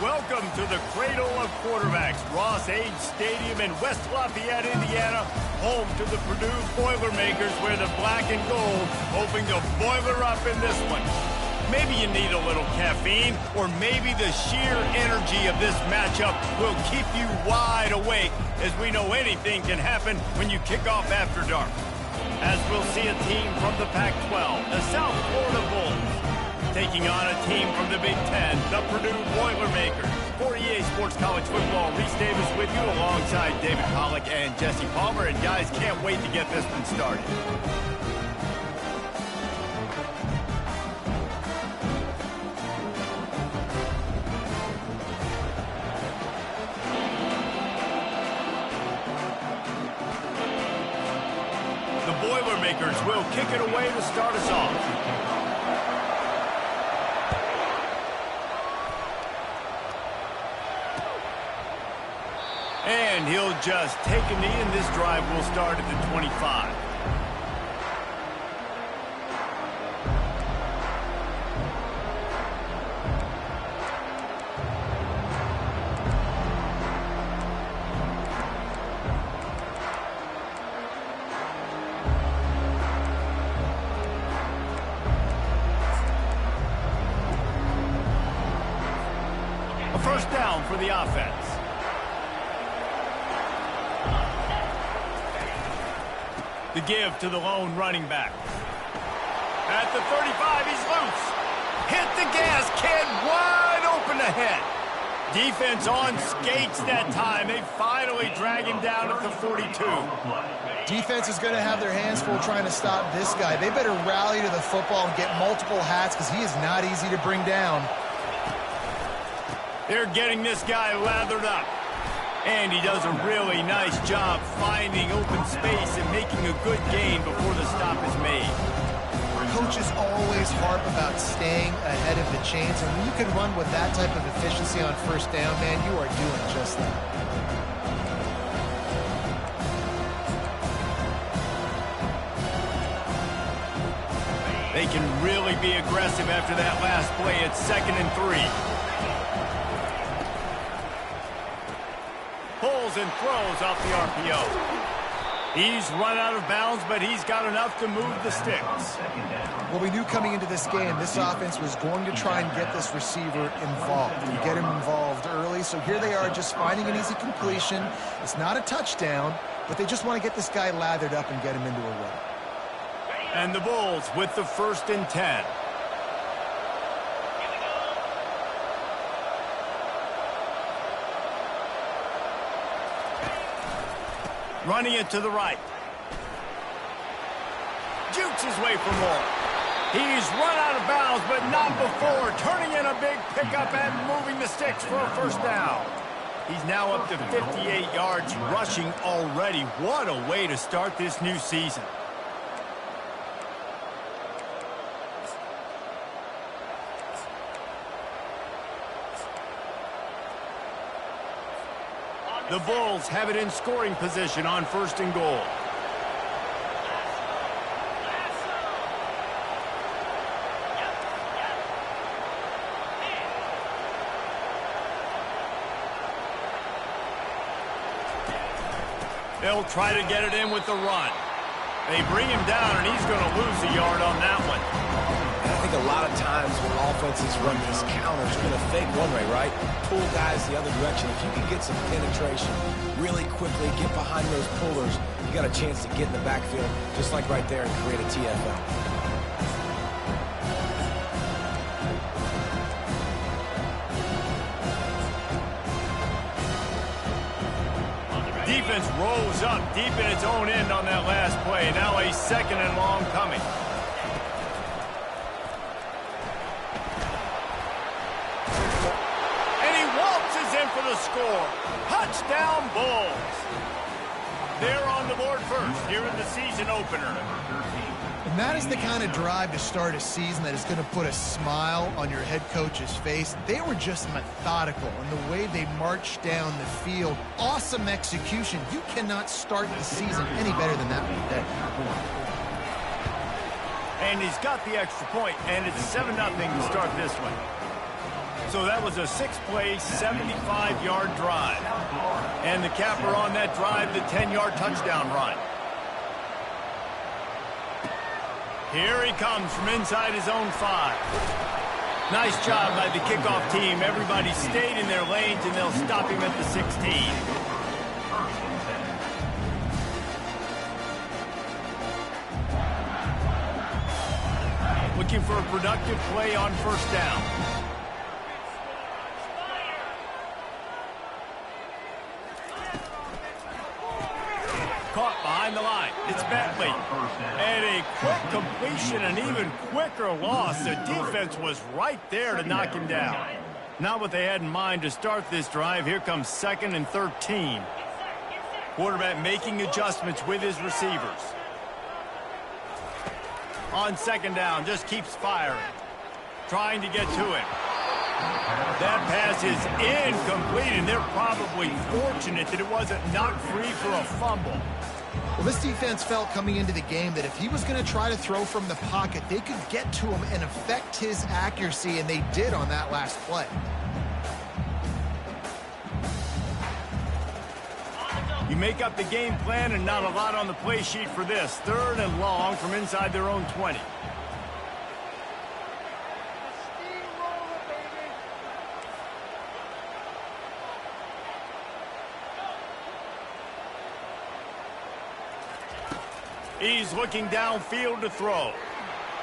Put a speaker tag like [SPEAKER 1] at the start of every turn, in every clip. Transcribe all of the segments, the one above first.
[SPEAKER 1] Welcome to the Cradle of Quarterbacks, Ross Age Stadium in West Lafayette, Indiana, home to the Purdue Boilermakers, where the black and gold hoping to boiler up in this one. Maybe you need a little caffeine, or maybe the sheer energy of this matchup will keep you wide awake, as we know anything can happen when you kick off after dark. As we'll see a team from the Pac-12, the South Florida Bulls, taking on a team from the Big Ten, the Purdue Boilermakers. For EA Sports College Football, Reese Davis with you alongside David Pollack and Jesse Palmer. And guys, can't wait to get this one started. The Boilermakers will kick it away to start us off. And he'll just take a knee, and this drive will start at the 25. A first down for the offense. The give to the lone running back. At the 35, he's loose. Hit the gas, kid, wide open ahead. Defense on skates that time. They finally drag him down at the 42.
[SPEAKER 2] Defense is going to have their hands full trying to stop this guy. They better rally to the football and get multiple hats because he is not easy to bring down.
[SPEAKER 1] They're getting this guy lathered up. And he does a really nice job finding open space and making a good gain before the stop is made.
[SPEAKER 2] Coaches always harp about staying ahead of the chains, and when you can run with that type of efficiency on first down, man, you are doing just that.
[SPEAKER 1] They can really be aggressive after that last play. It's 2nd and 3. Pulls and throws off the RPO. He's run out of bounds, but he's got enough to move the sticks.
[SPEAKER 2] Well, we knew coming into this game, this offense was going to try and get this receiver involved. You get him involved early, so here they are just finding an easy completion. It's not a touchdown, but they just want to get this guy lathered up and get him into a run.
[SPEAKER 1] And the Bulls with the 1st and 10. Running it to the right. Jukes his way for more. He's run out of bounds, but not before. Turning in a big pickup and moving the sticks for a first down. He's now up to 58 yards rushing already. What a way to start this new season. The Bulls have it in scoring position on 1st and goal. They'll try to get it in with the run. They bring him down, and he's going to lose a yard on that one.
[SPEAKER 3] I think a lot of times when offenses run these counters, you're going to fake one way, right? Pull guys the other direction. If you can get some penetration really quickly, get behind those pullers, you got a chance to get in the backfield, just like right there, and create a TFL.
[SPEAKER 1] Defense rose up deep in its own end on that last play. Now a 2nd and long coming. For the score. Touchdown Bulls. They're on the board first here in the season opener.
[SPEAKER 2] And that is the kind of drive to start a season that is going to put a smile on your head coach's face. They were just methodical in the way they marched down the field. Awesome execution. You cannot start the season any better than that one today.
[SPEAKER 1] And he's got the extra point, and it's 7-0 to start this one. So that was a 6-play, 75-yard drive. And the capper on that drive, the 10-yard touchdown run. Here he comes from inside his own 5. Nice job by the kickoff team. Everybody stayed in their lanes, and they'll stop him at the 16. Looking for a productive play on first down. Caught behind the line. It's Bentley. And a quick completion, an even quicker loss. The defense was right there to knock him down. Not what they had in mind to start this drive. Here comes 2nd and 13. Quarterback making adjustments with his receivers. On 2nd down, just keeps firing. Trying to get to it. That pass is incomplete, and they're probably fortunate that it wasn't knocked free for a fumble.
[SPEAKER 2] Well, this defense felt coming into the game that if he was going to try to throw from the pocket, they could get to him and affect his accuracy, and they did on that last play.
[SPEAKER 1] You make up the game plan and not a lot on the play sheet for this. 3rd and long from inside their own 20. He's looking downfield to throw.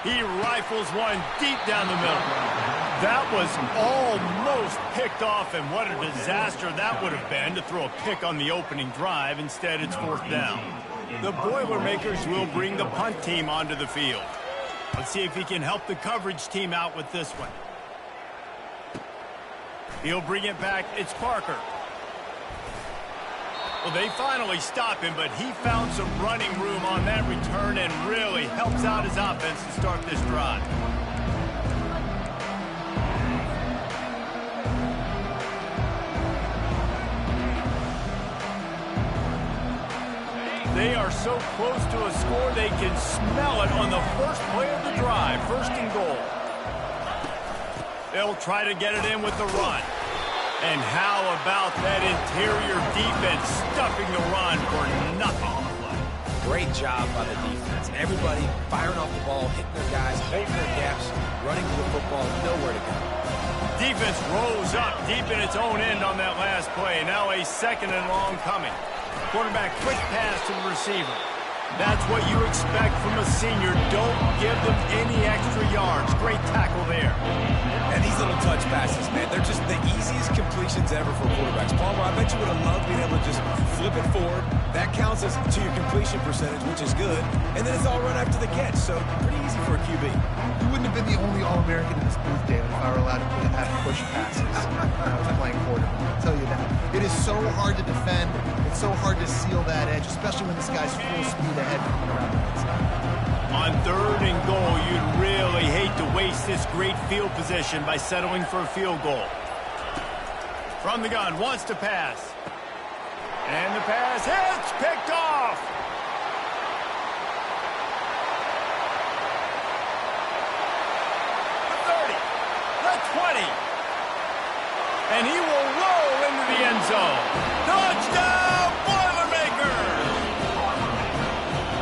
[SPEAKER 1] He rifles one deep down the middle. That was almost picked off, and what a disaster that would have been to throw a pick on the opening drive. Instead, it's 4th down. The Boilermakers will bring the punt team onto the field. Let's see if he can help the coverage team out with this one. He'll bring it back. It's Parker. Well, they finally stop him, but he found some running room on that return and really helps out his offense to start this drive. They are so close to a score, they can smell it on the first play of the drive. 1st and goal. They'll try to get it in with the run. And how about that interior defense stuffing the run for nothing?
[SPEAKER 3] Great job by the defense. Everybody firing off the ball, hitting their guys, holding their gaps, running to the football, nowhere to go.
[SPEAKER 1] Defense rose up deep in its own end on that last play. Now a 2nd and long coming. Quarterback quick pass to the receiver. That's what you expect from a senior. Don't give them any extra yards. Great tackle there.
[SPEAKER 3] And these little touch passes, man, they're just the easiest completions ever for quarterbacks. Palmer, I bet you would have loved being able to just flip it forward. That counts as to your completion percentage, which is good. And then it's all run after the catch, so pretty easy for a QB.
[SPEAKER 2] You wouldn't have been the only All-American in this booth, David, if I were allowed to have push passes when I was playing quarterback. I'll tell you that. It is so hard to defend. It's so hard to seal that edge, especially when this guy's full speed ahead coming around the outside.
[SPEAKER 1] On 3rd and goal, you'd really hate to waste this great field position by settling for a field goal. From the gun, wants to pass. And the pass hits, picked off. The 30, the 20. And he will roll into the end zone. Touchdown, Boilermakers!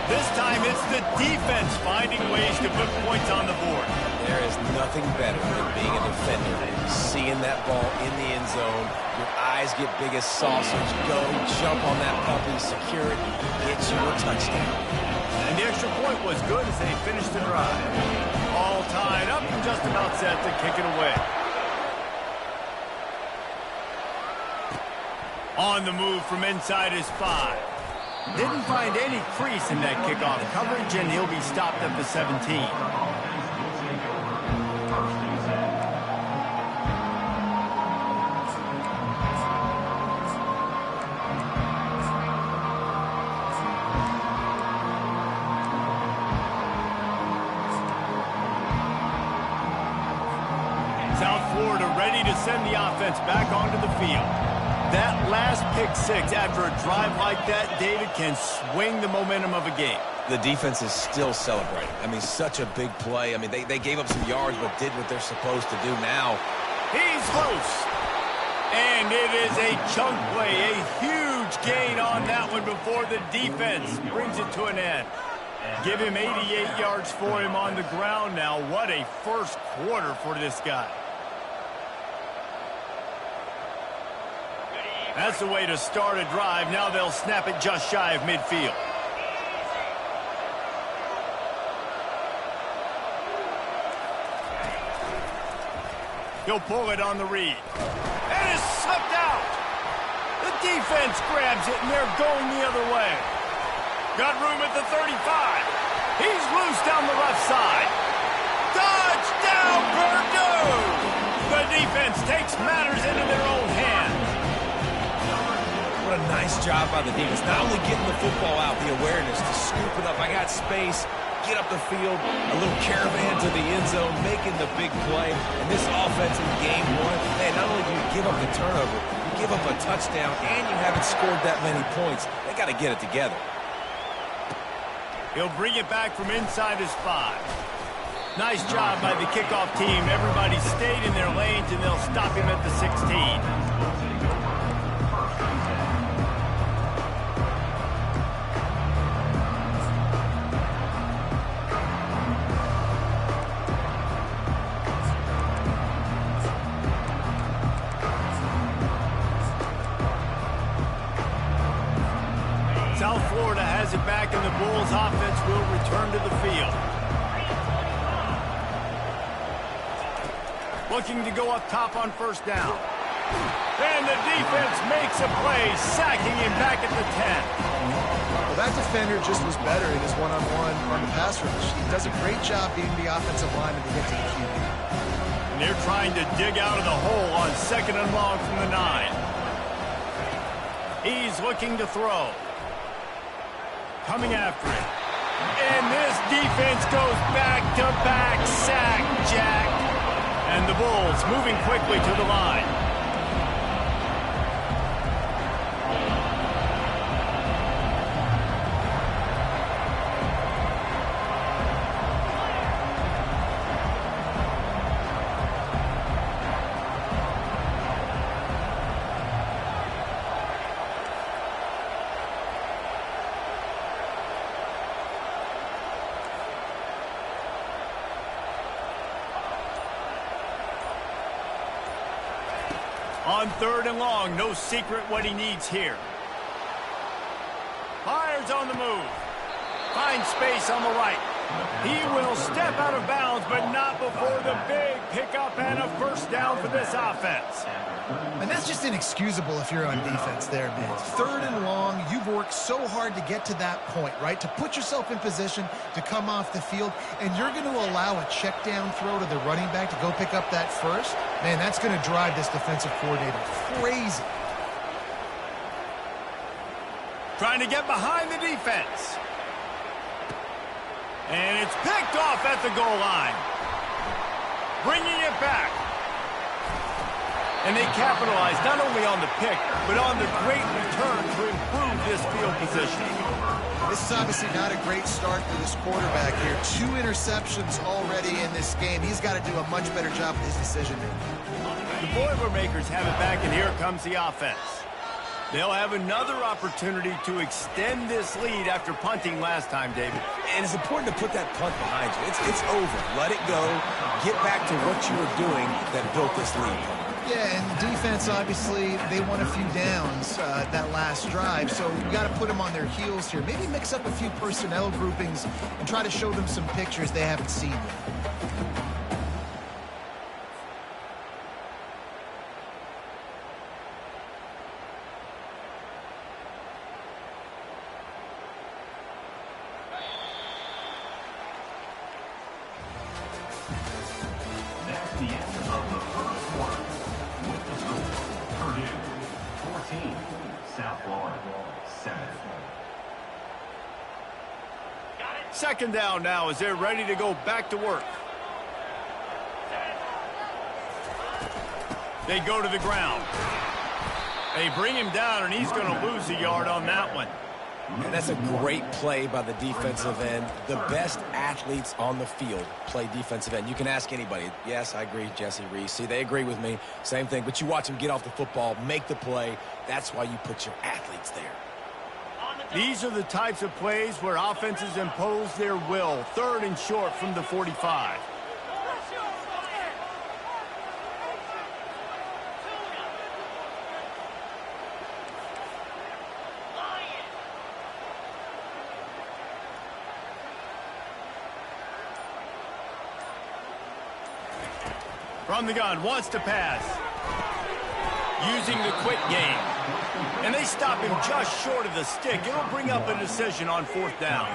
[SPEAKER 1] This time it's the defense finding ways to put points on the board.
[SPEAKER 3] There is nothing better than being a defender. Seeing that ball in the end zone, your eyes get big as saucers. Go, jump on that puppy, secure it, get you a touchdown.
[SPEAKER 1] And the extra point was good as they finished the drive. All tied up and just about set to kick it away. On the move from inside his 5. Didn't find any crease in that kickoff coverage, and he'll be stopped at the 17. South Florida ready to send the offense back onto the field. That last pick 6 after a drive like that, David, can swing the momentum of a game.
[SPEAKER 3] The defense is still celebrating. I mean, such a big play. I mean, they gave up some yards but did what they're supposed to do now.
[SPEAKER 1] He's loose. And it is a chunk play, a huge gain on that one before the defense brings it to an end. Give him 88 yards for him on the ground now. What a first quarter for this guy. That's the way to start a drive. Now they'll snap it just shy of midfield. He'll pull it on the read. And it's sucked out. The defense grabs it, and they're going the other way. Got room at the 35. He's loose down the left side. Touchdown, Purdue! The defense takes matters into their own hands.
[SPEAKER 3] What a nice job by the defense. Not only getting the football out, the awareness to scoop it up. I got space, get up the field, a little caravan to the end zone, making the big play. And this offense in game one, man, not only do you give up the turnover, you give up a touchdown, and you haven't scored that many points. They got to get it together.
[SPEAKER 1] He'll bring it back from inside his 5. Nice job by the kickoff team. Everybody stayed in their lanes, and they'll stop him at the 16. South Florida has it back, and the Bulls offense will return to the field. Looking to go up top on first down. And the defense makes a play, sacking him back at the 10.
[SPEAKER 2] Well, that defender just was better in his one-on-one on the pass rush. He does a great job being the offensive lineman to get to the QB.
[SPEAKER 1] And they're trying to dig out of the hole on 2nd and long from the 9. He's looking to throw. Coming after it. And this defense goes back-to-back sack, Jack. And the Bulls moving quickly to the line. On 3rd and long, no secret what he needs here. Fires on the move. Finds space on the right. He will step out of bounds, but not before the big pickup and a first down for this offense.
[SPEAKER 2] And that's just inexcusable if you're on defense there, man. 3rd and long, you've worked so hard to get to that point, right? To put yourself in position to come off the field, and you're going to allow a check down throw to the running back to go pick up that first? Man, that's going to drive this defensive coordinator crazy.
[SPEAKER 1] Trying to get behind the defense. And it's picked off at the goal line. Bringing it back. And they capitalize not only on the pick, but on the great return to improve this field position.
[SPEAKER 2] This is obviously not a great start for this quarterback here. 2 interceptions already in this game. He's got to do a much better job with his decision-making.
[SPEAKER 1] The Boilermakers have it back, and here comes the offense. They'll have another opportunity to extend this lead after punting last time, David.
[SPEAKER 3] And it's important to put that punt behind you. It's over. Let it go. Get back to what you were doing that built this lead.
[SPEAKER 2] Yeah, and defense, obviously, they won a few downs that last drive, so you got to put them on their heels here. Maybe mix up a few personnel groupings and try to show them some pictures they haven't seen yet.
[SPEAKER 4] The end of the first quarter. With the score, Purdue 14, South Florida 7.
[SPEAKER 1] 2nd down now as they're ready to go back to work. They go to the ground. They bring him down, and he's going to lose a yard on that one.
[SPEAKER 3] And that's a great play by the defensive end. The best athletes on the field play defensive end. You can ask anybody. Yes, I agree, Jesse Reese. See, they agree with me. Same thing. But you watch them get off the football, make the play. That's why you put your athletes there.
[SPEAKER 1] These are the types of plays where offenses impose their will. 3rd and short from the 45. From the gun, wants to pass. Using the quick game. And they stop him just short of the stick. It'll bring up a decision on 4th down.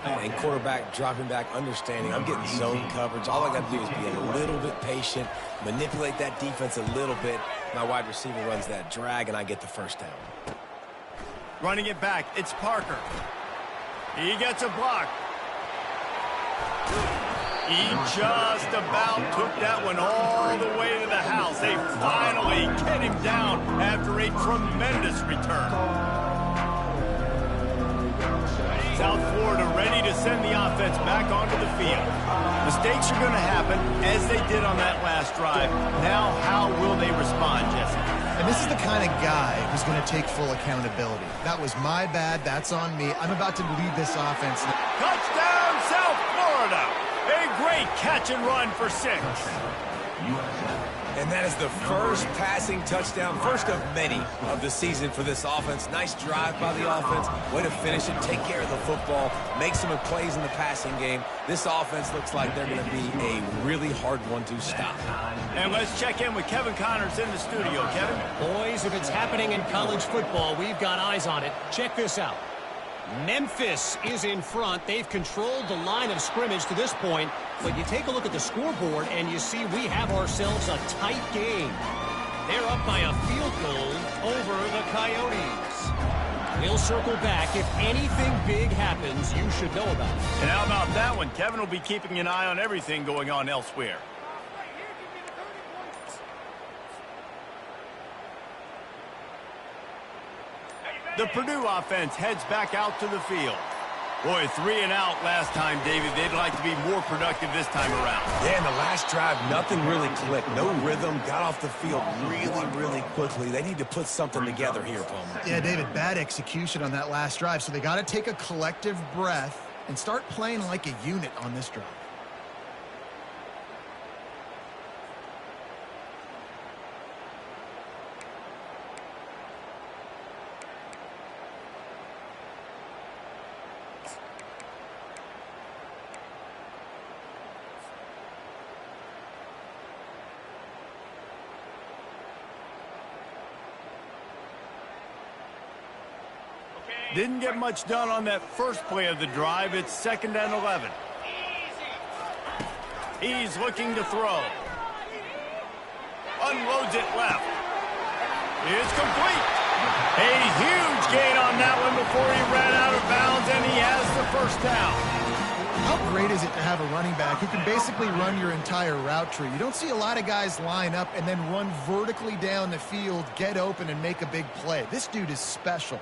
[SPEAKER 3] And quarterback dropping back, understanding I'm getting zone coverage. All I got to do is be a little bit patient, manipulate that defense a little bit. My wide receiver runs that drag, and I get the 1st down.
[SPEAKER 1] Running it back, it's Parker. He gets a block. He just about took that one all the way to the house. They finally get him down after a tremendous return. South Florida ready to send the offense back onto the field. Mistakes are going to happen, as they did on that last drive. Now, how will they respond, Jesse?
[SPEAKER 2] And this is the kind of guy who's going to take full accountability. That was my bad. That's on me. I'm about to lead this offense.
[SPEAKER 1] Touchdown, South Florida! A great catch and run for 6.
[SPEAKER 3] And that is the first passing touchdown, first of many of the season for this offense. Nice drive by the offense. Way to finish it, take care of the football, make some plays in the passing game. This offense looks like they're going to be a really hard one to stop.
[SPEAKER 1] And let's check in with Kevin Connors in the studio. Kevin?
[SPEAKER 5] Boys, if it's happening in college football, we've got eyes on it. Check this out. Memphis is in front. They've controlled the line of scrimmage to this point, but you take a look at the scoreboard and you see we have ourselves a tight game. They're up by a field goal over the Coyotes. We'll circle back. If anything big happens, you should know about it.
[SPEAKER 1] And how about that one? Kevin will be keeping an eye on everything going on elsewhere. The Purdue offense heads back out to the field. Boy, 3 and out last time, David. They'd like to be more productive this time around.
[SPEAKER 3] Yeah, in the last drive, nothing really clicked. No rhythm, got off the field really quickly. They need to put something together here, Palmer.
[SPEAKER 2] Yeah, David, bad execution on that last drive, so they got to take a collective breath and start playing like a unit on this drive.
[SPEAKER 1] Didn't get much done on that first play of the drive. It's 2nd and 11. He's looking to throw. Unloads it left. It's complete. A huge gain on that one before he ran out of bounds, and he has the 1st down.
[SPEAKER 2] How great is it to have a running back who can basically run your entire route tree? You don't see a lot of guys line up and then run vertically down the field, get open, and make a big play. This dude is special.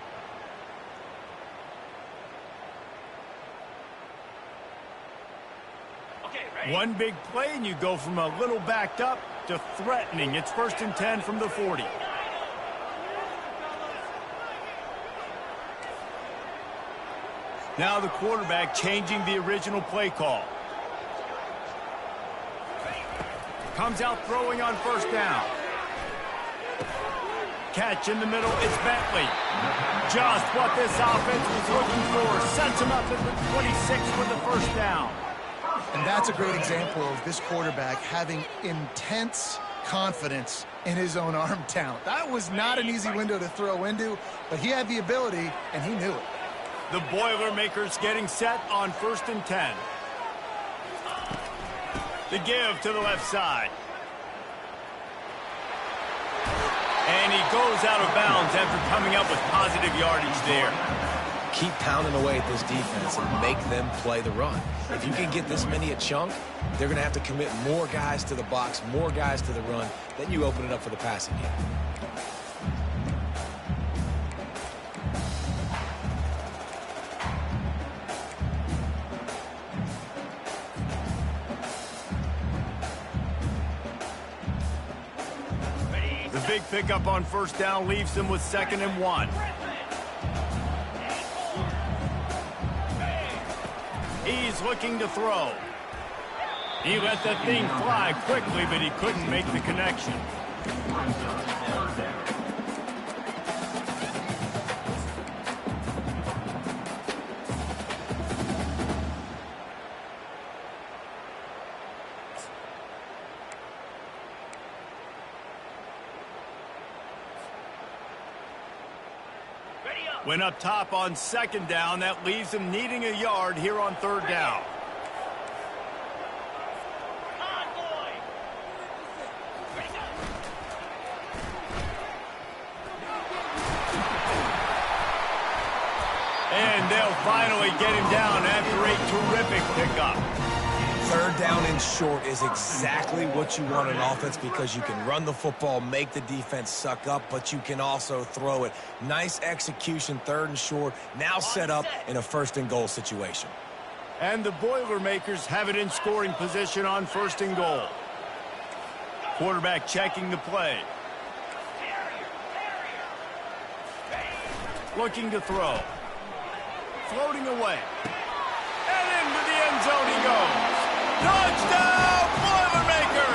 [SPEAKER 1] One big play, and you go from a little backed up to threatening. It's 1st and 10 from the 40. Now the quarterback changing the original play call. Comes out throwing on 1st down. Catch in the middle, it's Bentley. Just what this offense was looking for. Sets him up at the 26 with the 1st down.
[SPEAKER 2] And that's a great example of this quarterback having intense confidence in his own arm talent. That was not an easy window to throw into, but he had the ability, and he knew it.
[SPEAKER 1] The Boilermakers getting set on 1st and 10. The give to the left side. And he goes out of bounds after coming up with positive yardage there.
[SPEAKER 3] Keep pounding away at this defense and make them play the run. If you can get this many a chunk, they're going to have to commit more guys to the box, more guys to the run. Then you open it up for the passing game.
[SPEAKER 1] big pickup on first down leaves them with 2nd and 1. He's looking to throw. He let that thing fly quickly, but he couldn't make the connection. Went up top on 2nd down. That leaves him needing a yard here on 3rd down. And they'll finally get him down after a terrific pickup.
[SPEAKER 3] 3rd down and short is exactly what you want on offense because you can run the football, make the defense suck up, but you can also throw it. Nice execution, 3rd and short, now set up in a 1st and goal situation.
[SPEAKER 1] And the Boilermakers have it in scoring position on 1st and goal. Quarterback checking the play. Looking to throw. Floating away. And into the end zone he goes. Touchdown, Boilermaker!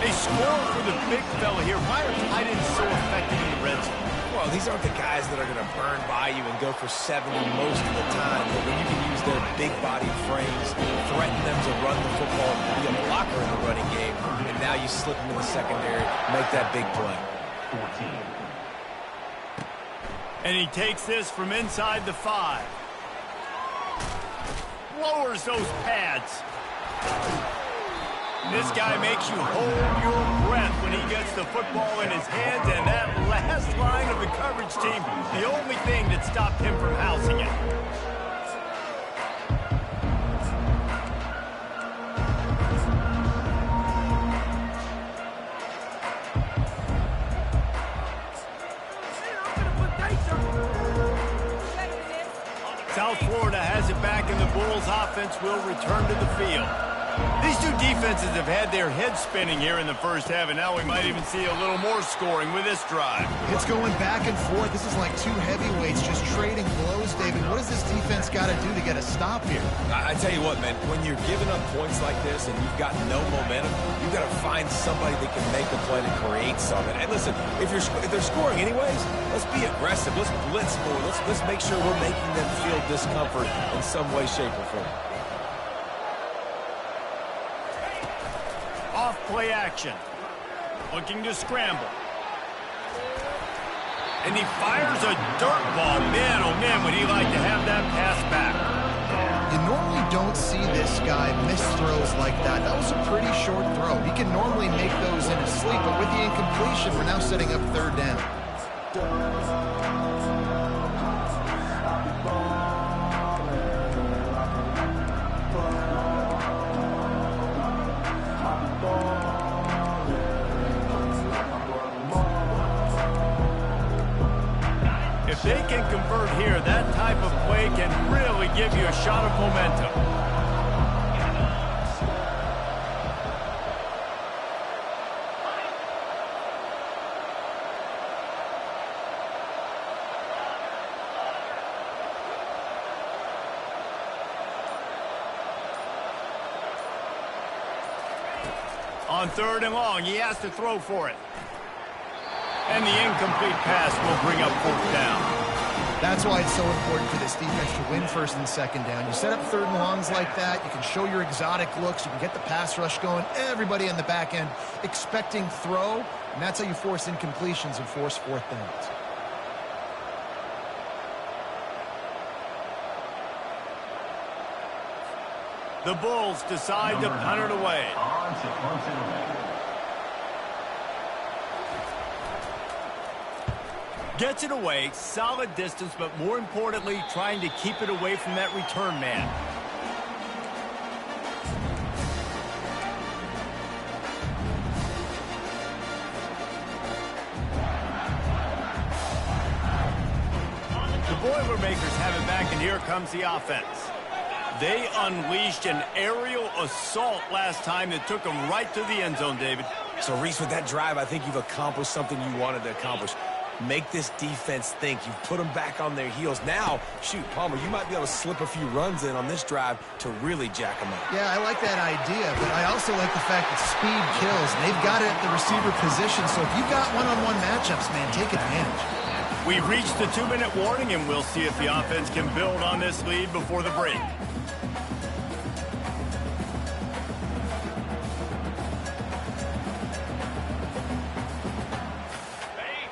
[SPEAKER 1] They score for the big fella here. Why are tight ends so effective in the red zone?
[SPEAKER 3] Well, these aren't the guys that are going to burn by you and go for 70 most of the time, but when you can use their big body frames, threaten them to run the football, be a blocker in the running game, and now you slip them in the secondary, make that big play.
[SPEAKER 4] 14.
[SPEAKER 1] And he takes this from inside the 5. Lowers those pads. This guy makes you hold your breath when he gets the football in his hands, and that last line of the coverage team, the only thing that stopped him from housing it. South Florida has it back, and the Bulls offense will return to the field. These two defenses have had their heads spinning here in the first half, and now we might even see a little more scoring with this drive.
[SPEAKER 2] It's going back and forth. This is like two heavyweights just trading blows, David. What does this defense got to do to get a stop here?
[SPEAKER 3] I tell you what, man, when you're giving up points like this and you've got no momentum, you've got to find somebody that can make the play to create something. And listen, if they're scoring anyways, let's be aggressive. Let's blitz more. Let's make sure we're making them feel discomfort in some way, shape, or form.
[SPEAKER 1] Off play action. Looking to scramble. And he fires a dirt ball. Man, oh man, would he like to have that pass back.
[SPEAKER 2] You normally don't see this guy miss throws like that. That was a pretty short throw. He can normally make those in his sleep, but with the incompletion, we're now setting up 3rd down.
[SPEAKER 1] If they can convert here, that type of play can really give you a shot of momentum. On 3rd and long, he has to throw for it. And the incomplete pass will bring up 4th down.
[SPEAKER 2] That's why it's so important for this defense to win 1st and 2nd down. You set up 3rd and longs like that, you can show your exotic looks, you can get the pass rush going, everybody on the back end expecting throw, and that's how you force incompletions and force 4th downs.
[SPEAKER 1] The Bulls decide to punt it away.
[SPEAKER 4] On to punt it away.
[SPEAKER 1] Gets it away, solid distance, but more importantly, trying to keep it away from that return man. The Boilermakers have it back, and here comes the offense. They unleashed an aerial assault last time that took them right to the end zone, David.
[SPEAKER 3] So, Reese, with that drive, I think you've accomplished something you wanted to accomplish. Make this defense think. You've put them back on their heels. Now, shoot, Palmer, you might be able to slip a few runs in on this drive to really jack them up.
[SPEAKER 2] Yeah, I like that idea, but I also like the fact that speed kills. And they've got it at the receiver position, so if you've got one-on-one matchups, man, take advantage.
[SPEAKER 1] We've reached the 2-minute warning, and we'll see if the offense can build on this lead before the break.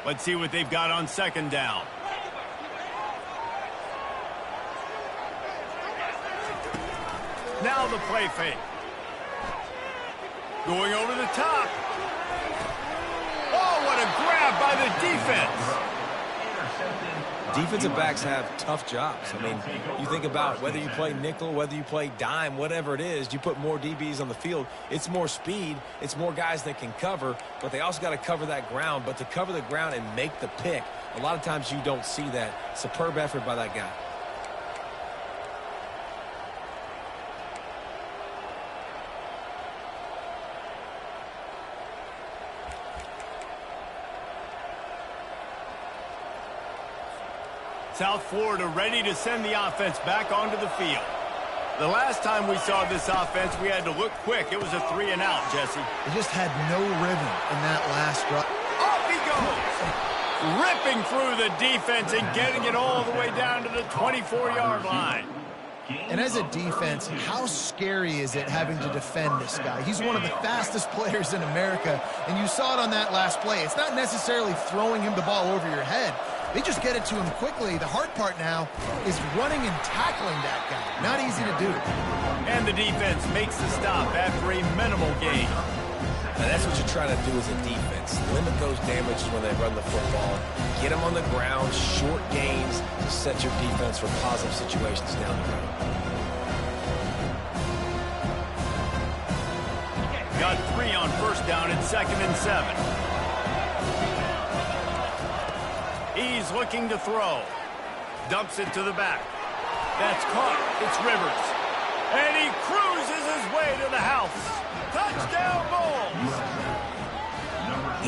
[SPEAKER 1] Let's see what they've got on second down. Now the play fake. Going over the top. Oh, what a grab by the defense.
[SPEAKER 3] Defensive backs have tough jobs. I mean, you think about whether you play nickel, whether you play dime, whatever it is, you put more DBs on the field. It's more speed. It's more guys that can cover, but they also got to cover that ground. But to cover the ground and make the pick, a lot of times you don't see that. Superb effort by that guy.
[SPEAKER 1] South Florida ready to send the offense back onto the field. The last time we saw this offense, we had to look quick. It was a 3-and-out, Jesse.
[SPEAKER 2] They just had no rhythm in that last drive.
[SPEAKER 1] Off he goes! Ripping through the defense and getting it all the way down to the 24-yard line.
[SPEAKER 2] And as a defense, how scary is it having to defend this guy? He's one of the fastest players in America, and you saw it on that last play. It's not necessarily throwing him the ball over your head. They just get it to him quickly. The hard part now is running and tackling that guy. Not easy to do.
[SPEAKER 1] And the defense makes the stop after a minimal gain.
[SPEAKER 3] And that's what you're trying to do as a defense. Limit those damages when they run the football. Get them on the ground, short gains to set your defense for positive situations down the road.
[SPEAKER 1] Got 3 on first down and 2nd and 7. He's looking to throw. Dumps it to the back. That's caught. It's Rivers. And he cruises his way to the house. Touchdown, Bulls!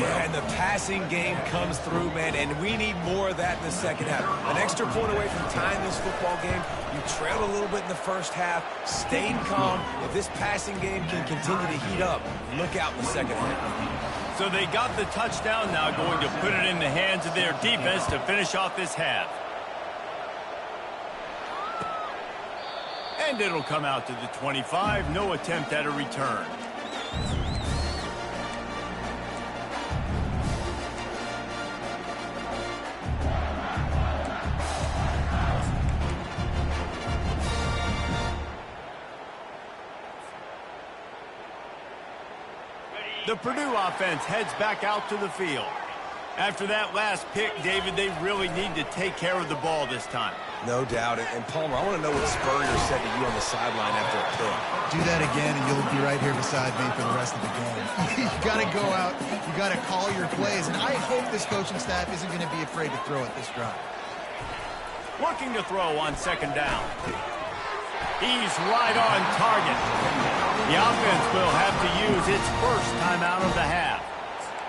[SPEAKER 3] Yeah, and the passing game comes through, man, and we need more of that in the second half. An extra point away from tying this football game. You trailed a little bit in the first half, stayed calm. If this passing game can continue to heat up, look out in the second half.
[SPEAKER 1] So they got the touchdown, now going to put it in the hands of their defense to finish off this half. And it'll come out to the 25. No attempt at a return. The Purdue offense heads back out to the field. After that last pick, David, they really need to take care of the ball this time.
[SPEAKER 3] No doubt. And Palmer, I want to know what Spurrier said to you on the sideline after a pick.
[SPEAKER 2] Do that again, and you'll be right here beside me for the rest of the game. You got to go out. You got to call your plays. And I hope this coaching staff isn't going to be afraid to throw at this drive.
[SPEAKER 1] Looking to throw on 2nd down. He's right on target. The offense will have to use its first timeout of the half.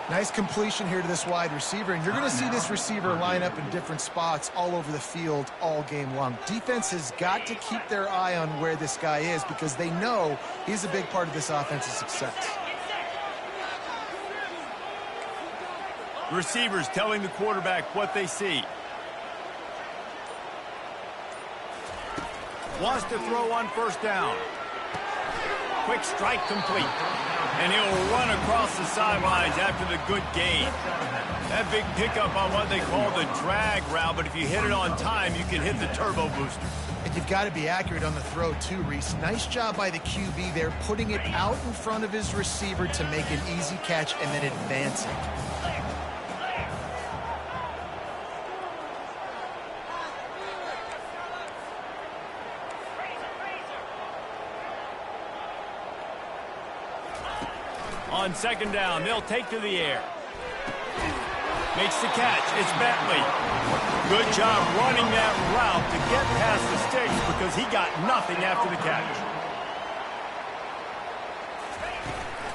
[SPEAKER 2] Nice completion here to this wide receiver, and you're going to see this receiver line up in different spots all over the field all game long. Defense has got to keep their eye on where this guy is because they know he's a big part of this offense's success.
[SPEAKER 1] Receivers telling the quarterback what they see. Wants to throw on 1st down. Quick strike complete. And he'll run across the sidelines after the good gain. That big pickup on what they call the drag route, but if you hit it on time, you can hit the turbo booster.
[SPEAKER 2] And you've got to be accurate on the throw too, Reese. Nice job by the QB there, putting it out in front of his receiver to make an easy catch and then advancing.
[SPEAKER 1] On 2nd down, they'll take to the air. Makes the catch. It's Bentley. Good job running that route to get past the sticks because he got nothing after the catch.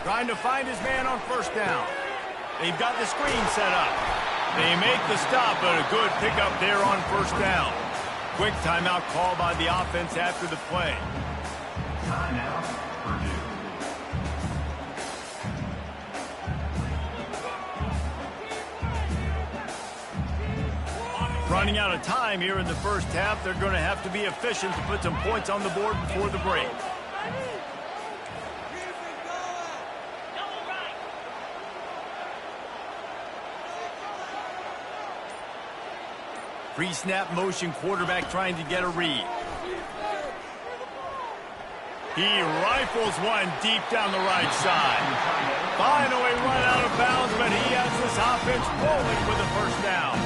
[SPEAKER 1] Trying to find his man on first down. They've got the screen set up. They make the stop, but a good pickup there on first down. Quick timeout called by the offense after the play.
[SPEAKER 4] Timeout, Purdue.
[SPEAKER 1] Running out of time here in the first half. They're going to have to be efficient to put some points on the board before the break. Pre-snap motion quarterback trying to get a read. He rifles one deep down the right side. Finally run out of bounds, but he has this offense rolling with a first down.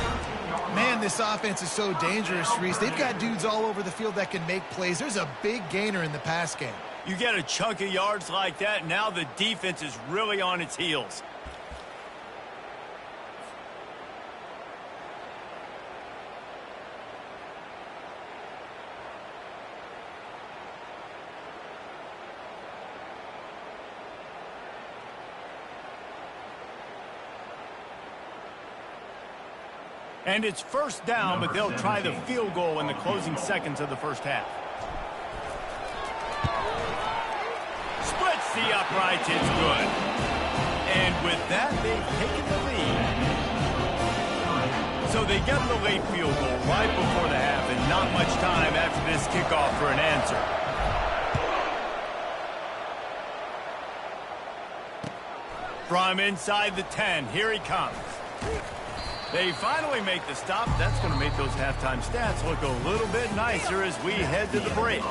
[SPEAKER 2] Man, this offense is so dangerous, Reese. They've got dudes all over the field that can make plays. There's a big gainer in the pass game.
[SPEAKER 1] You get a chunk of yards like that, now the defense is really on its heels. And it's first down, but they'll try the field goal in the closing seconds of the first half. Splits the uprights, it's good. And with that, they've taken the lead. So they get the late field goal right before the half, and not much time after this kickoff for an answer. From inside the 10, here he comes. They finally make the stop. That's going to make those halftime stats look a little bit nicer as we head to the break.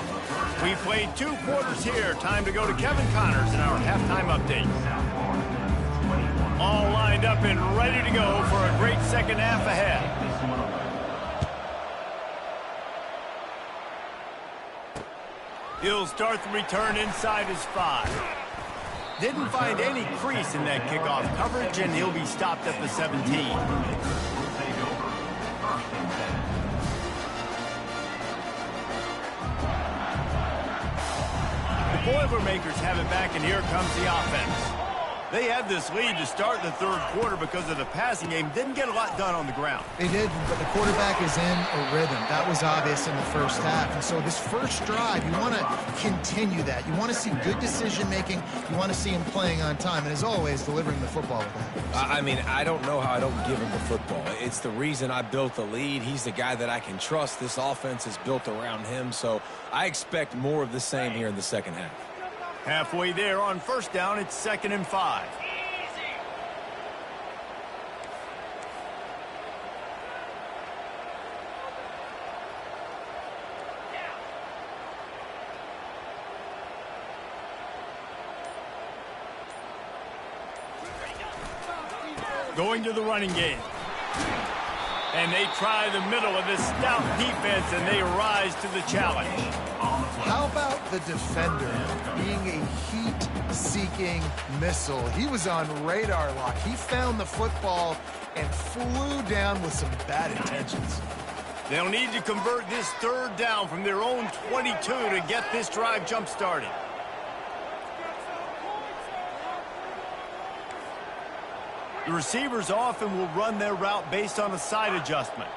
[SPEAKER 1] We played 2 quarters here. Time to go to Kevin Connors in our halftime update. All lined up and ready to go for a great second half ahead. He'll start the return inside his 5. Didn't find any crease in that kickoff coverage, and he'll be stopped at the 17. The Boilermakers have it back, and here comes the offense. They had this lead to start the third quarter because of the passing game. Didn't get a lot done on the ground.
[SPEAKER 2] They did, but the quarterback is in a rhythm. That was obvious in the first half. And so this first drive, you want to continue that. You want to see good decision-making. You want to see him playing on time. And as always, delivering the football with that.
[SPEAKER 3] I mean, I don't know how I don't give him the football. It's the reason I built the lead. He's the guy that I can trust. This offense is built around him. So I expect more of the same here in the second half.
[SPEAKER 1] Halfway there on first down, it's 2nd and 5. Going to the running game. And they try the middle of this stout defense, and they rise to the challenge.
[SPEAKER 2] How about the defender being a heat-seeking missile? He was on radar lock. He found the football and flew down with some bad intentions.
[SPEAKER 1] They'll need to convert this third down from their own 22 to get this drive jump-started. The receivers often will run their route based on a side adjustment.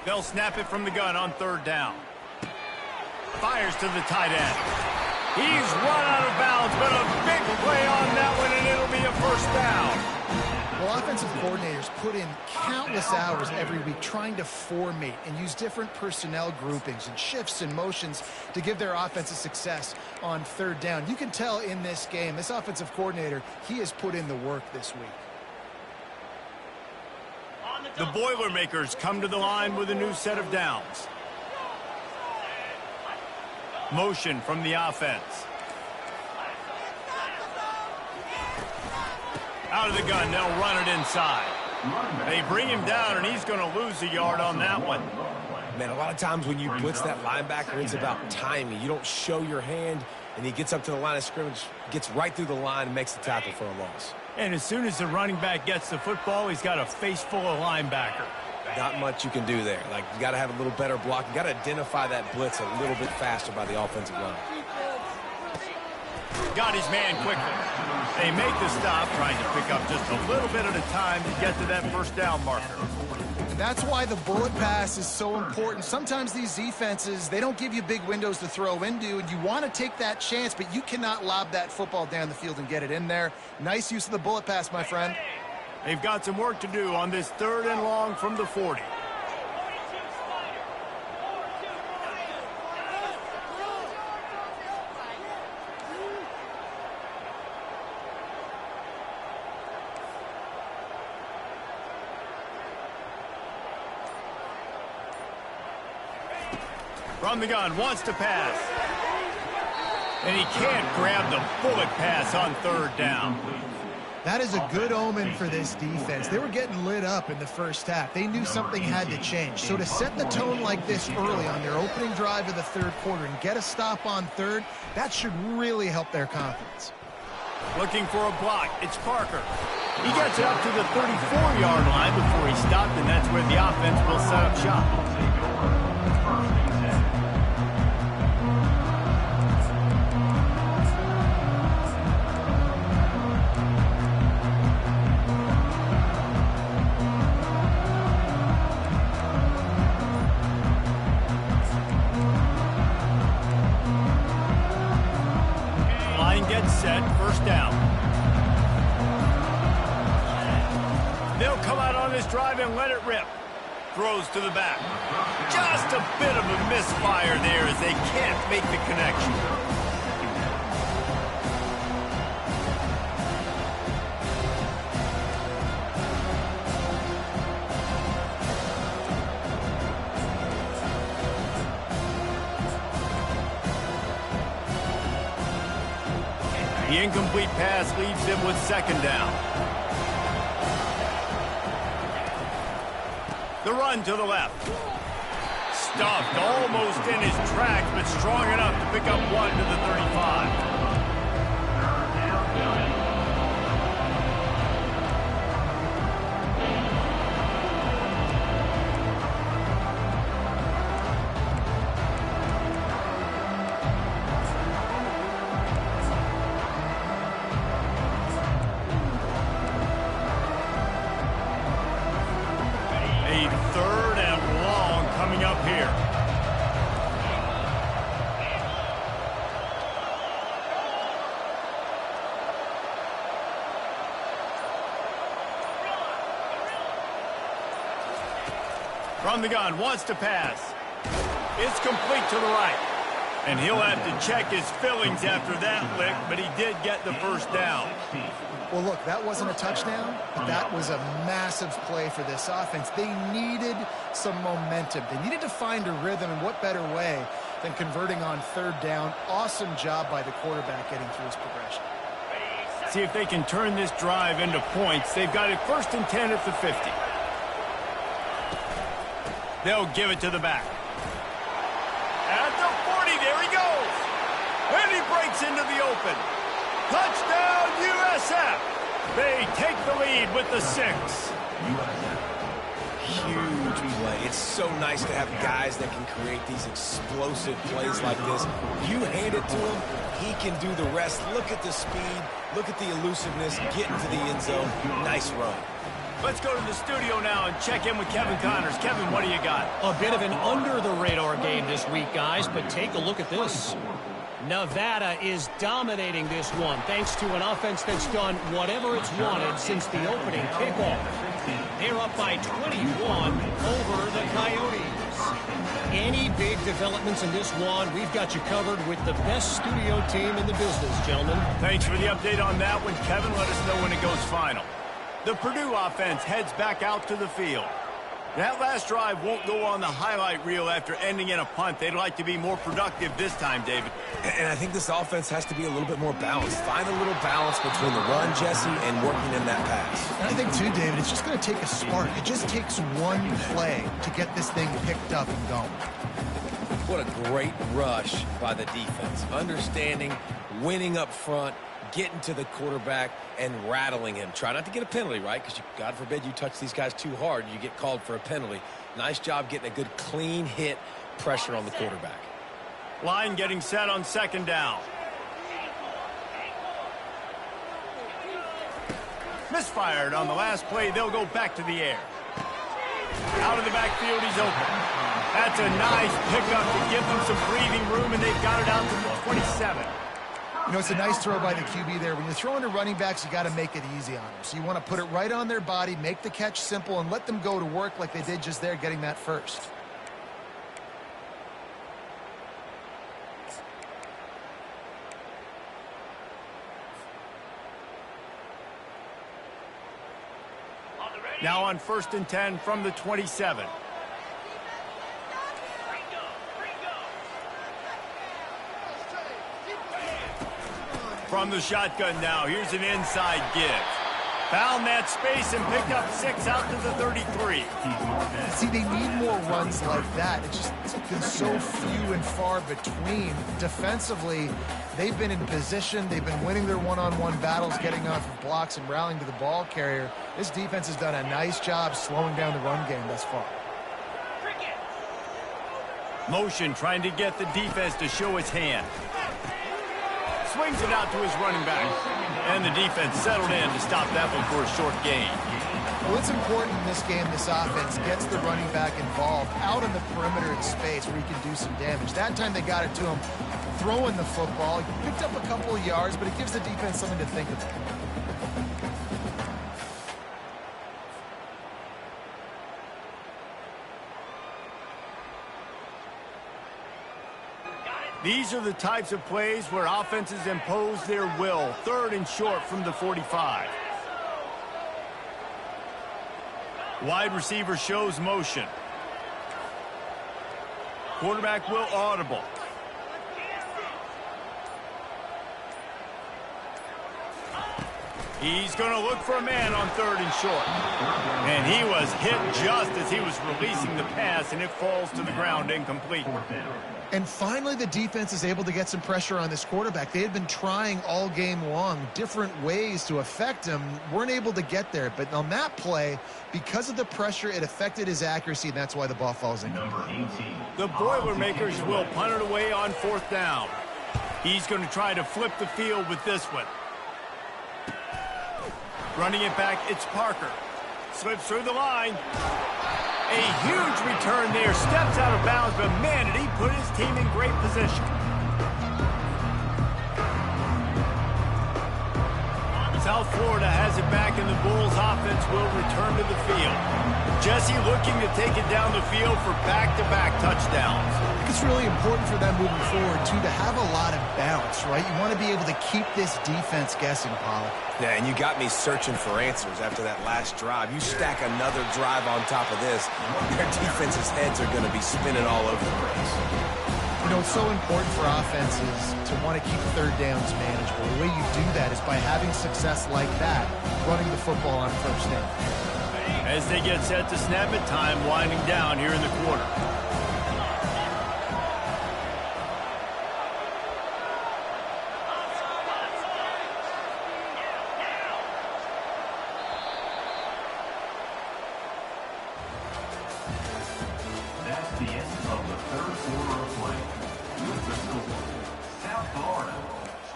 [SPEAKER 1] They'll snap it from the gun on third down. Fires to the tight end. He's run out of bounds, but a big play on that one, and it'll be a first down.
[SPEAKER 2] Well, offensive coordinators put in countless hours every week trying to formate and use different personnel groupings and shifts and motions to give their offense a success on third down. You can tell in this game, this offensive coordinator, he has put in the work this week.
[SPEAKER 1] The Boilermakers come to the line with a new set of downs. Motion from the offense. Out of the gun, they'll run it inside. They bring him down, and he's going to lose a yard on that one.
[SPEAKER 3] Man, a lot of times when you blitz that linebacker, it's about timing. You don't show your hand, and he gets up to the line of scrimmage, gets right through the line, and makes the tackle for a loss.
[SPEAKER 1] And as soon as the running back gets the football, he's got a face full of linebacker.
[SPEAKER 3] Not much you can do there. Like, you got to have a little better block. You got to identify that blitz a little bit faster by the offensive line.
[SPEAKER 1] Got his man quickly. They make the stop, trying to pick up just a little bit at a time to get to that first down marker.
[SPEAKER 2] That's why the bullet pass is so important. Sometimes these defenses, they don't give you big windows to throw into, and you want to take that chance, but you cannot lob that football down the field and get it in there. Nice use of the bullet pass, my friend.
[SPEAKER 1] They've got some work to do on this 3rd and long from the 40. From the gun, wants to pass. And he can't grab the bullet pass on 3rd down.
[SPEAKER 2] That is a good omen for this defense. They were getting lit up in the first half. They knew something had to change. So to set the tone like this early on their opening drive of the 3rd quarter and get a stop on 3rd, that should really help their confidence.
[SPEAKER 1] Looking for a block. It's Parker. He gets it up to the 34-yard line before he stopped, and that's where the offense will set up shop. Set, first down. They'll come out on this drive and let it rip. Throws to the back. Just a bit of a misfire there as they can't make the connection. The incomplete pass leaves them with 2nd down. The run to the left. Stuffed almost in his tracks, but strong enough to pick up 1 to the 35. From the gun, wants to pass. It's complete to the right. And he'll have to check his fillings after that lick, but he did get the first down.
[SPEAKER 2] Well, look, that wasn't a touchdown, but that was a massive play for this offense. They needed some momentum. They needed to find a rhythm, and what better way than converting on 3rd down. Awesome job by the quarterback getting through his progression.
[SPEAKER 1] See if they can turn this drive into points. They've got it 1st and 10 at the 50. They'll give it to the back. At the 40, there he goes. And he breaks into the open. Touchdown, USF. They take the lead with the 6.
[SPEAKER 3] Huge play. It's so nice to have guys that can create these explosive plays like this. You hand it to him, he can do the rest. Look at the speed. Look at the elusiveness. Get into the end zone. Nice run.
[SPEAKER 1] Let's go to the studio now and check in with Kevin Connors. Kevin, what do you got?
[SPEAKER 5] A bit of an under-the-radar game this week, guys, but take a look at this. Nevada is dominating this one thanks to an offense that's done whatever it's wanted since the opening kickoff. They're up by 21 over the Coyotes. Any big developments in this one, we've got you covered with the best studio team in the business, gentlemen.
[SPEAKER 1] Thanks for the update on that one, Kevin. Let us know when it goes final. The Purdue offense heads back out to the field. That last drive won't go on the highlight reel after ending in a punt. They'd like to be more productive this time, David.
[SPEAKER 3] And I think this offense has to be a little bit more balanced. Find a little balance between the run, Jesse, and working in that pass.
[SPEAKER 2] And I think, too, David, it's just going to take a spark. It just takes one play to get this thing picked up and going.
[SPEAKER 3] What a great rush by the defense. Understanding, winning up front, getting to the quarterback and rattling him. Try not to get a penalty, right? Because God forbid you touch these guys too hard, you get called for a penalty. Nice job getting a good clean hit, pressure on the quarterback.
[SPEAKER 1] Line getting set on second down. Misfired on the last play. They'll go back to the air. Out of the backfield, he's open. That's a nice pickup to give them some breathing room, and they've got it out to the 27.
[SPEAKER 2] You know, it's a nice throw by the QB there. When you're throwing to running backs, you got to make it easy on them. So you want to put it right on their body, make the catch simple, and let them go to work like they did just there, getting that first.
[SPEAKER 1] Now on 1st and 10 from the 27. From the shotgun now, here's an inside give. Found that space and picked up 6 out to the 33.
[SPEAKER 2] See, they need more runs like that. It's been so few and far between. Defensively, they've been in position. They've been winning their one-on-one battles, getting off of blocks and rallying to the ball carrier. This defense has done a nice job slowing down the run game thus far.
[SPEAKER 1] Motion trying to get the defense to show its hand. Swings it out to his running back. And the defense settled in to stop that one for a short gain.
[SPEAKER 2] Well, it's important in this game, this offense gets the running back involved out on the perimeter in space where he can do some damage. That time they got it to him throwing the football. He picked up a couple of yards, but it gives the defense something to think about.
[SPEAKER 1] These are the types of plays where offenses impose their will. 3rd and short from the 45. Wide receiver shows motion. Quarterback will audible. He's going to look for a man on 3rd and short. And he was hit just as he was releasing the pass, and it falls to the ground incomplete.
[SPEAKER 2] And finally, the defense is able to get some pressure on this quarterback. They had been trying all game long different ways to affect him. Weren't able to get there. But on that play, because of the pressure, it affected his accuracy, and that's why the ball falls in.
[SPEAKER 1] The Boilermakers will punt it away on 4th down. He's going to try to flip the field with this one. Running it back, it's Parker. Slips through the line. A huge return there. Steps out of bounds, but man, did he put his team in great position. South Florida has it back, and the Bulls offense will return to the field. Jesse looking to take it down the field for back-to-back touchdowns.
[SPEAKER 2] I think it's really important for them moving forward, too, to have a lot of bounce, right? You want to be able to keep this defense guessing, Pollock.
[SPEAKER 3] Yeah, and you got me searching for answers after that last drive. You stack another drive on top of this, their defense's heads are going to be spinning all over the place.
[SPEAKER 2] You know, it's so important for offenses to want to keep 3rd downs manageable. The way you do that is by having success like that, running the football on 1st down.
[SPEAKER 1] As they get set to snap it, time winding down here in the quarter.
[SPEAKER 4] That's the end of the 3rd quarter of play. With the score, South Florida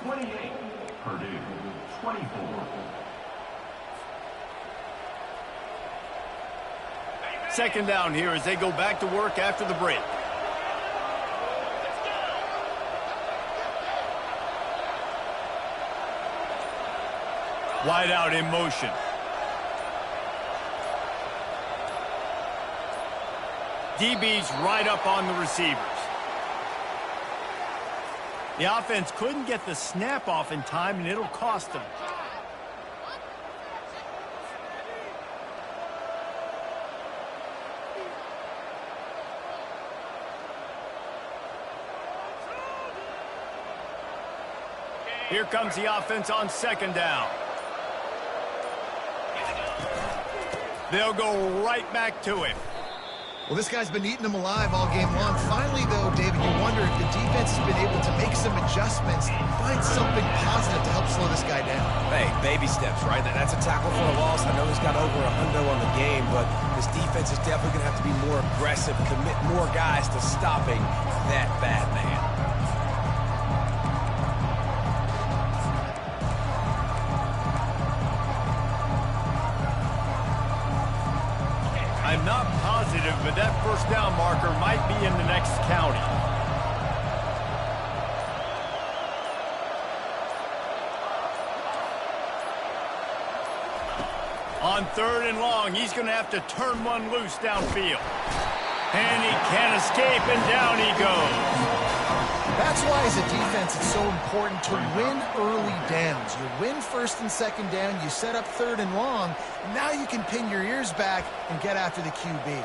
[SPEAKER 4] 28, Purdue 24.
[SPEAKER 1] Second down here as they go back to work after the break. Wide out in motion. DB's right up on the receivers. The offense couldn't get the snap off in time, and it'll cost them. Here comes the offense on 2nd down. They'll go right back to him.
[SPEAKER 2] Well, this guy's been eating them alive all game long. Finally, though, David, you wonder if the defense has been able to make some adjustments, find something positive to help slow this guy down.
[SPEAKER 3] Hey, baby steps, right? That's a tackle for a loss. I know he's got over a hundo on the game, but this defense is definitely going to have to be more aggressive, commit more guys to stopping that bad man.
[SPEAKER 1] I'm not positive, but that first down marker might be in the next county. On 3rd and long, he's going to have to turn one loose downfield. And he can't escape, and down he goes.
[SPEAKER 2] That's why, as a defense, it's so important to win early downs. You win 1st and 2nd down, you set up 3rd and long, and now you can pin your ears back and get after the QB.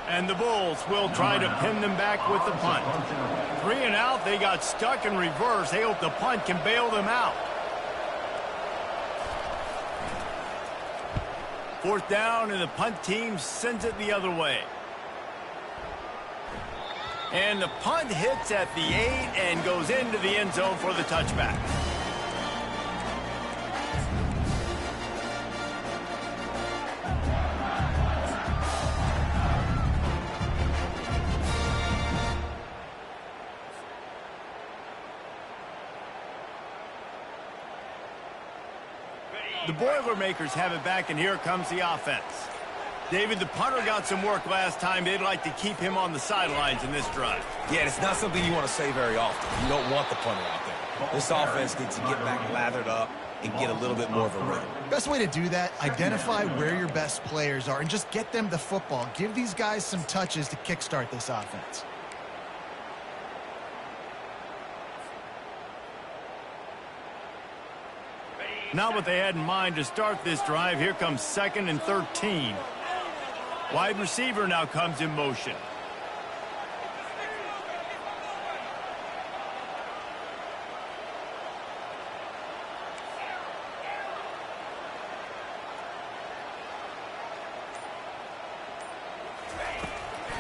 [SPEAKER 1] And the Bulls will try to pin them back with the punt. 3 and out, they got stuck in reverse. They hope the punt can bail them out. 4th down, and the punt team sends it the other way. And the punt hits at the 8 and goes into the end zone for the touchback. The Boilermakers have it back, and here comes the offense. David, the punter got some work last time. They'd like to keep him on the sidelines in this drive.
[SPEAKER 3] Yeah, it's not something you want to say very often. You don't want the punter out there. This offense needs to get back lathered up and get a little bit more of a rhythm.
[SPEAKER 2] Best way to do that, identify where your best players are and just get them the football. Give these guys some touches to kickstart this offense.
[SPEAKER 1] Not what they had in mind to start this drive. Here comes 2nd and 13. Wide receiver now comes in motion.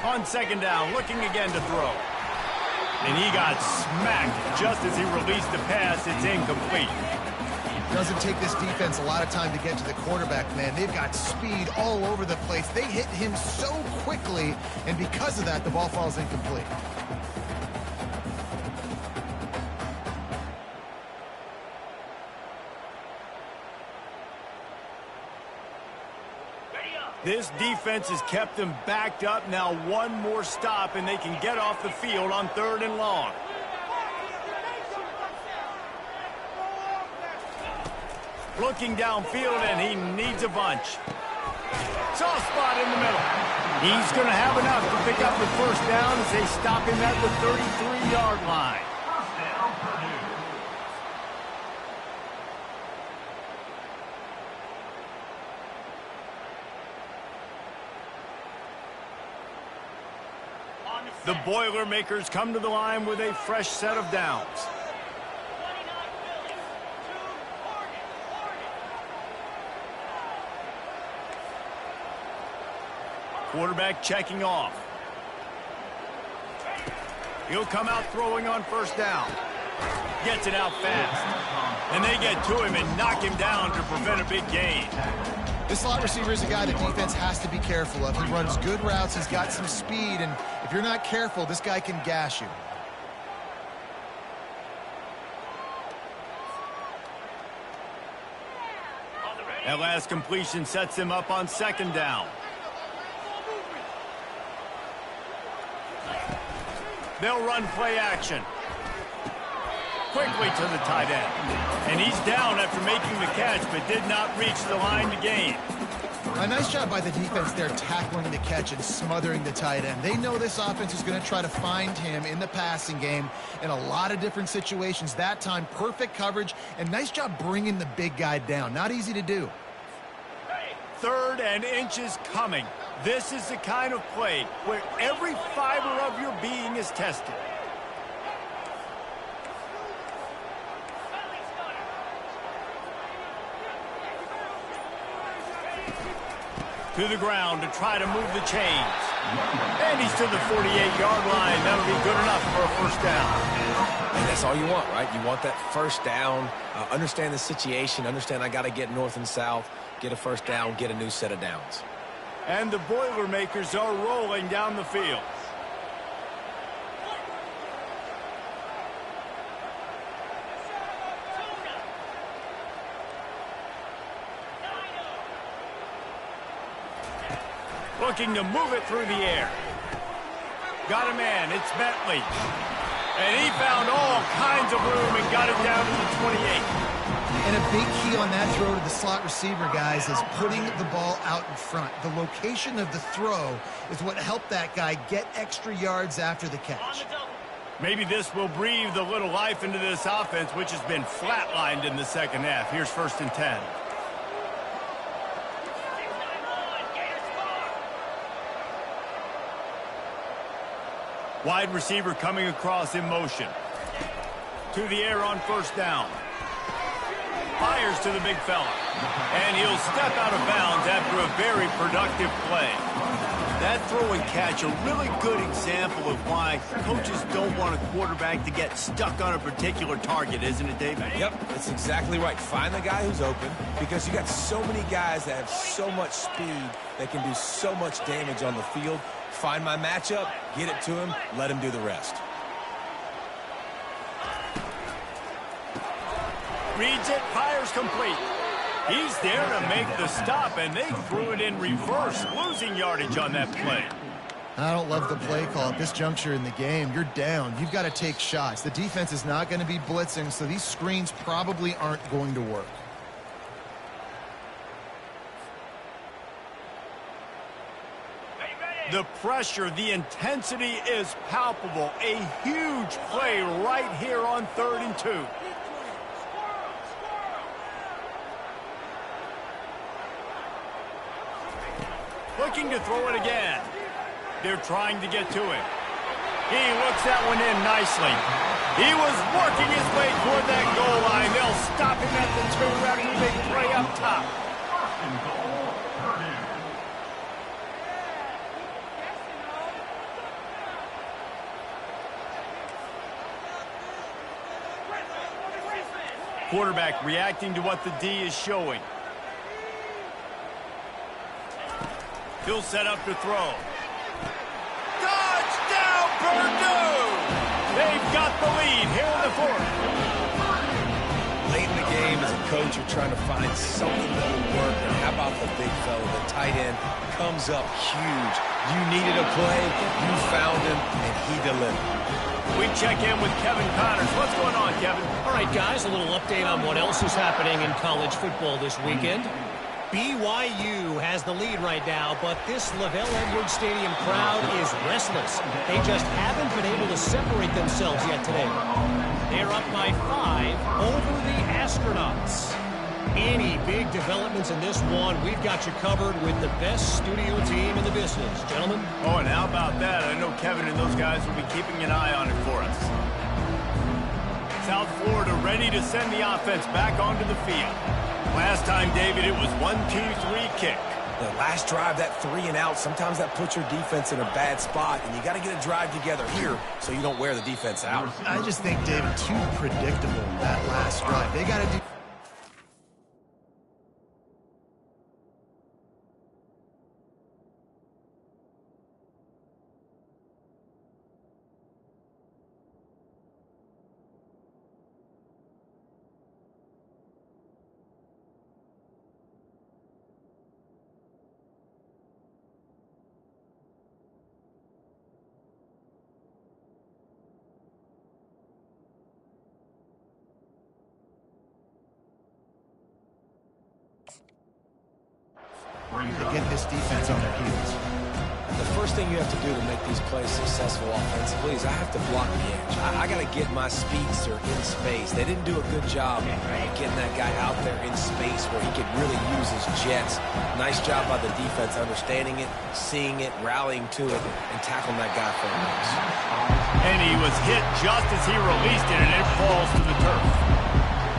[SPEAKER 1] On 2nd down, looking again to throw. And he got smacked just as he released the pass. It's incomplete.
[SPEAKER 2] Doesn't take this defense a lot of time to get to the quarterback, man. They've got speed all over the place. They hit him so quickly, and because of that, the ball falls incomplete.
[SPEAKER 1] This defense has kept them backed up. Now one more stop, and they can get off the field on 3rd and long. Looking downfield, and he needs a bunch. Soft spot in the middle. He's going to have enough to pick up the 1st down as they stop him at the 33-yard line. The Boilermakers come to the line with a fresh set of downs. Quarterback checking off. He'll come out throwing on 1st down. Gets it out fast. And they get to him and knock him down to prevent a big gain.
[SPEAKER 2] This slot receiver is a guy the defense has to be careful of. He runs good routes. He's got some speed. And if you're not careful, this guy can gash you.
[SPEAKER 1] That last completion sets him up on 2nd down. They'll run play action. Quickly to the tight end. And he's down after making the catch, but did not reach the line to gain.
[SPEAKER 2] A nice job by the defense there tackling the catch and smothering the tight end. They know this offense is going to try to find him in the passing game in a lot of different situations. That time, perfect coverage, and nice job bringing the big guy down. Not easy to do.
[SPEAKER 1] 3rd and inches coming. This is the kind of play where every fiber of your being is tested. To the ground to try to move the chains. And he's to the 48-yard line. That'll be good enough for a first down.
[SPEAKER 3] And that's all you want, right? You want that first down. Understand the situation. Understand I got to get north and south, get a first down, get a new set of downs.
[SPEAKER 1] And the Boilermakers are rolling down the field. Looking to move it through the air. Got a man. It's Bentley. And he found all kinds of room and got it down to the 28.
[SPEAKER 2] And a big key on that throw to the slot receiver, guys, is putting the ball out in front. The location of the throw is what helped that guy get extra yards after the catch.
[SPEAKER 1] Maybe this will breathe a little life into this offense, which has been flatlined in the second half. Here's 1st and 10. Wide receiver coming across in motion. To the air on first down. Fires to the big fella. And he'll step out of bounds after a very productive play. That throw and catch, a really good example of why coaches don't want a quarterback to get stuck on a particular target, isn't it, David?
[SPEAKER 3] Yep, that's exactly right. Find the guy who's open, because you got so many guys that have so much speed that can do so much damage on the field. Find my matchup, get it to him, let him do the rest.
[SPEAKER 1] Reads it, fires complete. He's there to make the stop, and they threw it in reverse, losing yardage on that play.
[SPEAKER 2] I don't love the play call at this juncture in the game. You're down. You've got to take shots. The defense is not going to be blitzing, so these screens probably aren't going to work.
[SPEAKER 1] The pressure, the intensity is palpable. A huge play right here on 3rd and 2. Looking to throw it again. They're trying to get to it. He looks that one in nicely. He was working his way toward that goal line. They'll stop him at the 2 after the big play up top. Quarterback reacting to what the D is showing. He'll set up to throw. Touchdown, Purdue! They've got the lead here in the 4th.
[SPEAKER 3] Late in the game, as a coach, you're trying to find something that will work. And how about the big fella, the tight end, comes up huge. You needed a play, you found him, and he delivered.
[SPEAKER 1] We check in with Kevin Connors. What's going on, Kevin?
[SPEAKER 5] All right, guys, a little update on what else is happening in college football this weekend. BYU has the lead right now, but this LaVell Edwards Stadium crowd is restless. They just haven't been able to separate themselves yet today. They're up by 5 over the Astronauts. Any big developments in this one, we've got you covered with the best studio team in the business. Gentlemen?
[SPEAKER 1] Oh, and how about that? I know Kevin and those guys will be keeping an eye on it for us. South Florida ready to send the offense back onto the field. Last time, David, it was 1-2-3 kick.
[SPEAKER 3] The last drive, that 3 and out, sometimes that puts your defense in a bad spot, and you got to get a drive together here so you don't wear the defense out.
[SPEAKER 2] I just think, David, too predictable, that last drive. They got to do... to get this defense on their heels.
[SPEAKER 3] The first thing you have to do to make these plays successful offensively is I have to block the edge. I got to get my speedster in space. They didn't do a good job of getting that guy out there in space where he could really use his jets. Nice job by the defense understanding it, seeing it, rallying to it, and tackling that guy for a loss.
[SPEAKER 1] And he was hit just as he released it, and it falls to the turf.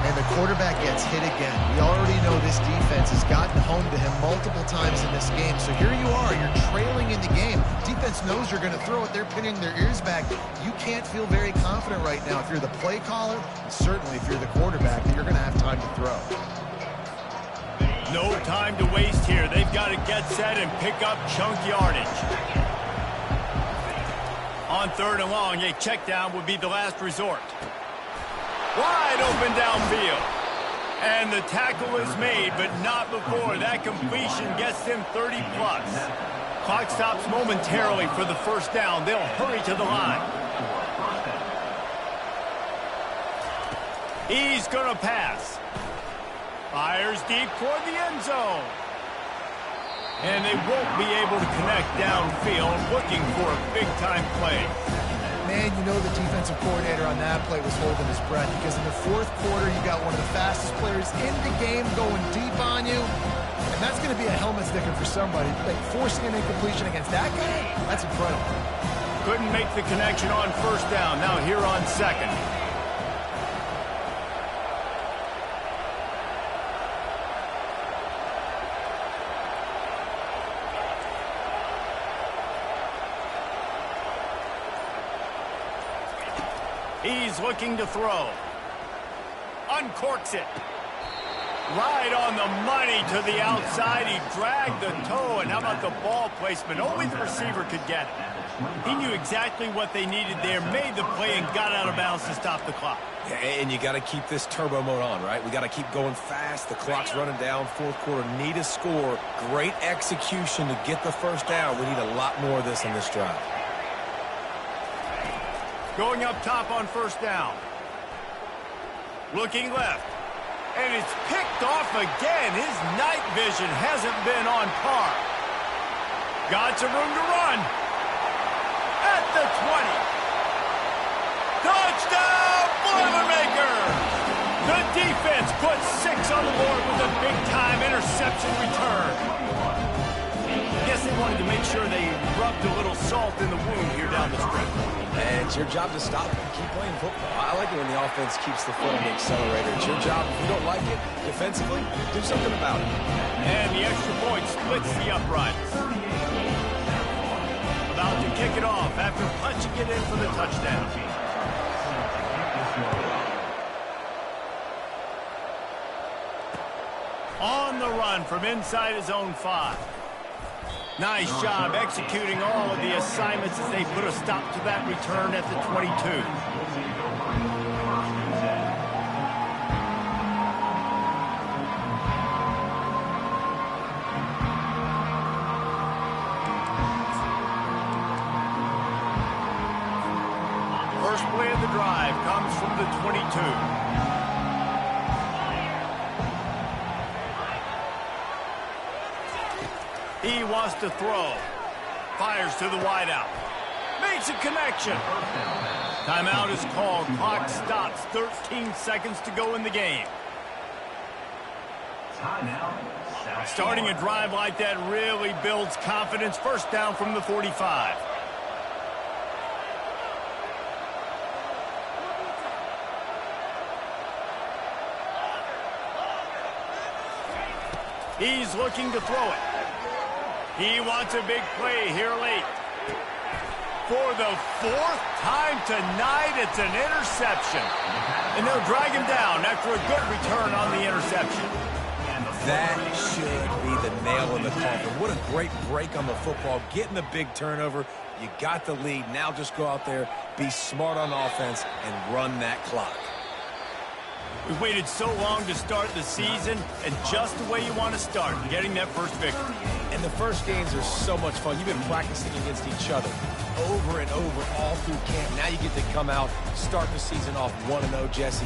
[SPEAKER 2] And the quarterback gets hit again. We already know this defense has gotten home thrown to him multiple times in this game. So here you are, you're trailing in the game. Defense knows you're going to throw it. They're pinning their ears back. You can't feel very confident right now if you're the play caller, and certainly if you're the quarterback, that you're going to have time to throw.
[SPEAKER 1] No time to waste here. They've got to get set and pick up chunk yardage. On 3rd and long, a check down would be the last resort. Wide open downfield. And the tackle is made, but not before that completion gets them 30+. Clock stops momentarily for the first down. They'll hurry to the line. He's going to pass. Fires deep toward the end zone. And they won't be able to connect downfield, looking for a big-time play.
[SPEAKER 2] Man, you know the defensive coordinator on that play was holding his breath, because in the 4th quarter, you got one of the fastest players in the game going deep on you. And that's going to be a helmet sticker for somebody. Like, forcing an incompletion against that guy, that's incredible.
[SPEAKER 1] Couldn't make the connection on 1st down. Now here on 2nd. He's looking to throw. Uncorks it. Right on the money to the outside. He dragged the toe, and how about the ball placement? Only the receiver could get it. He knew exactly what they needed there, made the play, and got out of bounds to stop the clock.
[SPEAKER 3] Yeah, and you got to keep this turbo mode on, right? We got to keep going fast. The clock's running down. 4th quarter, need a score. Great execution to get the 1st down. We need a lot more of this in this drive.
[SPEAKER 1] Going up top on 1st down. Looking left. And it's picked off again. His night vision hasn't been on par. Got some room to run. At the 20. Touchdown, Boilermakers! The defense puts 6 on the board with a big-time interception return. Guess they wanted to make sure they rubbed a little salt in the wound here down the stretch.
[SPEAKER 3] And it's your job to stop and keep playing football. I like it when the offense keeps the foot on the accelerator. It's your job. If you don't like it defensively, do something about it.
[SPEAKER 1] And the extra point splits the uprights. About to kick it off after punching it in for the touchdown. On the run from inside his own 5. Nice job executing all of the assignments as they put a stop to that return at the 22. First play of the drive comes from the 22. He wants to throw. Fires to the wideout. Makes a connection. Timeout is called. Clock stops. 13 seconds to go in the game. Starting a drive like that really builds confidence. 1st down from the 45. He's looking to throw it. He wants a big play here late. For the 4th time tonight, it's an interception. And they'll drag him down after a good return on the interception.
[SPEAKER 3] That should be the nail in the coffin. What a great break on the football. Getting the big turnover. You got the lead. Now just go out there, be smart on offense, and run that clock.
[SPEAKER 1] We've waited so long to start the season, and just the way you want to start, getting that first victory.
[SPEAKER 3] And the first games are so much fun. You've been practicing against each other over and over all through camp. Now you get to come out, start the season off 1-0, Jesse.